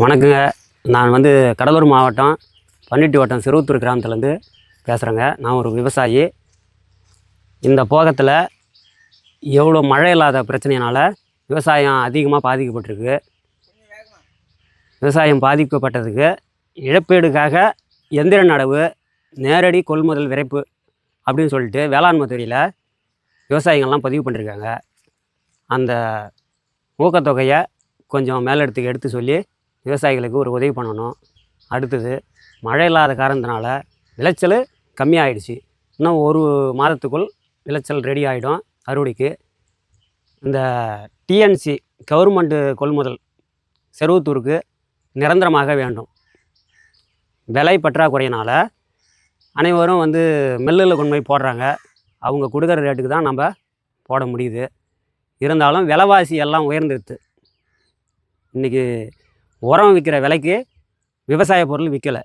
வணக்கங்க. நான் கடலூர் மாவட்டம் பன்னிட்டி வட்டம் சிறுவத்தூர் கிராமத்துலேருந்து பேசுகிறேங்க. நான் ஒரு விவசாயி. இந்த போகத்தில் எவ்வளோ மழை இல்லாத பிரச்சனையினால் விவசாயம் அதிகமாக பாதிக்கப்பட்டிருக்கு. விவசாயம் பாதிக்கப்பட்டதுக்கு இழப்பீடுக்காக எந்திர நடவு, நேரடி கொள்முதல் விரைப்பு அப்படின்னு சொல்லிட்டு வேளாண்மை துறையில் விவசாயிகள்லாம் பதிவு பண்ணியிருக்காங்க. அந்த ஊக்கத்தொகையை கொஞ்சம் மேலிடத்துக்கு எடுத்து சொல்லி விவசாயிகளுக்கு ஒரு உதவி பண்ணணும். அடுத்தது மழை இல்லாத காரணத்தினால விளைச்சல் கம்மியாகிடுச்சு. இன்னும் ஒரு மாதத்துக்குள் விளைச்சல் ரெடி ஆகிடும் அறுவடைக்கு. இந்த டிஎன்சி கவர்மெண்ட்டு கொள்முதல் செருவத்தூருக்கு நிரந்தரமாக வேண்டும். விலை பற்றாக்குறையினால் அனைவரும் மில்லில் கொண்டு போய் போடுறாங்க. அவங்க கொடுக்குற ரேட்டுக்கு தான் நம்ம போட முடியுது. இருந்தாலும் விலைவாசி எல்லாம் உயர்ந்துடுது. இன்றைக்கி உரம் விற்கிற விலைக்கு விவசாய பொருள் விற்கலை.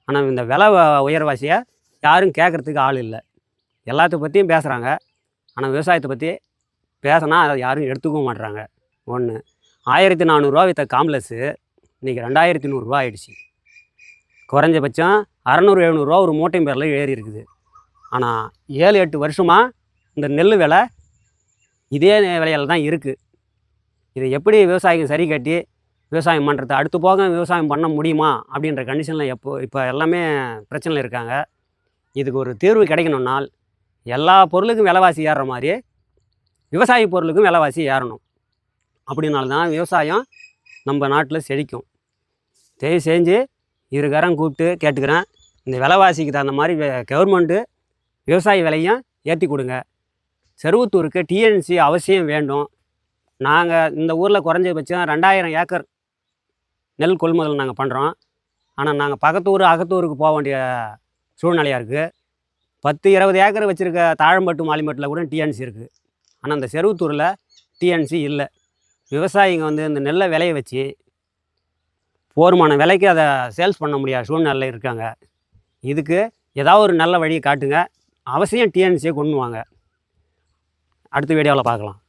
ஆனால் இந்த விலை உயர்வாசியை யாரும் கேட்குறதுக்கு ஆள் இல்லை. எல்லாத்த பற்றியும் பேசுகிறாங்க. ஆனால் விவசாயத்தை பற்றி பேசினா அதை யாரும் எடுத்துக்கவும் மாட்டுறாங்க. 1400 விற்ற காம்ப்ளெக்ஸு இன்றைக்கி 2100 ஆகிடுச்சு. குறைஞ்சபட்சம் 600-700 ஒரு மூட்டை பேரில் ஏறி இருக்குது. ஆனால் 7-8 வருஷமாக இந்த நெல் விலை இதே விலையில் தான் இருக்குது. இதை எப்படி விவசாயிகள் சரி கட்டி விவசாயம் பண்ணுறது, அடுத்து போக விவசாயம் பண்ண முடியுமா அப்படின்ற கண்டிஷனில் இப்போ எல்லாமே பிரச்சனையில் இருக்காங்க. இதுக்கு ஒரு தீர்வு கிடைக்கணும்னால் எல்லா பொருளுக்கும் விலைவாசி ஏறுற மாதிரி விவசாய பொருளுக்கும் விலைவாசி ஏறணும். அப்படின்னால்தான் விவசாயம் நம்ம நாட்டில் செழிக்கும். தயவு செஞ்சு இருக்காரம் கூப்பிட்டு கேட்டுக்கிறேன். இந்த விலைவாசிக்கு தகுந்த மாதிரி கவர்மெண்ட்டு விவசாய விலையும் ஏற்றி கொடுங்க. செருவத்தூருக்கு டிஎன்சி அவசியம் வேண்டும். நாங்கள் இந்த ஊரில் குறைஞ்சபட்சம் 2000 ஏக்கர் நெல் கொள்முதல் நாங்கள் பண்ணுறோம். ஆனால் நாங்கள் பக்கத்தூர் அகத்தூருக்கு போக வேண்டிய சூழ்நிலையாக இருக்குது. 10-20 ஏக்கர் வச்சுருக்க தாழம்பட்டு மாலிமட்டில் கூட டிஎன்சி இருக்குது. ஆனால் இந்த செருவத்தூரில் டிஎன்சி இல்லை. விவசாயிங்க இந்த நெல்லை விளைய வச்சு போதுமான விலைக்கு அதை சேல்ஸ் பண்ண முடியாத சூழ்நிலையில் இருக்காங்க. இதுக்கு ஏதாவது ஒரு நல்ல வழியை காட்டுங்க. அவசியம் டிஎன்சியை கொண்டு வாங்க. அடுத்த வீடியோவில் பார்க்கலாம்.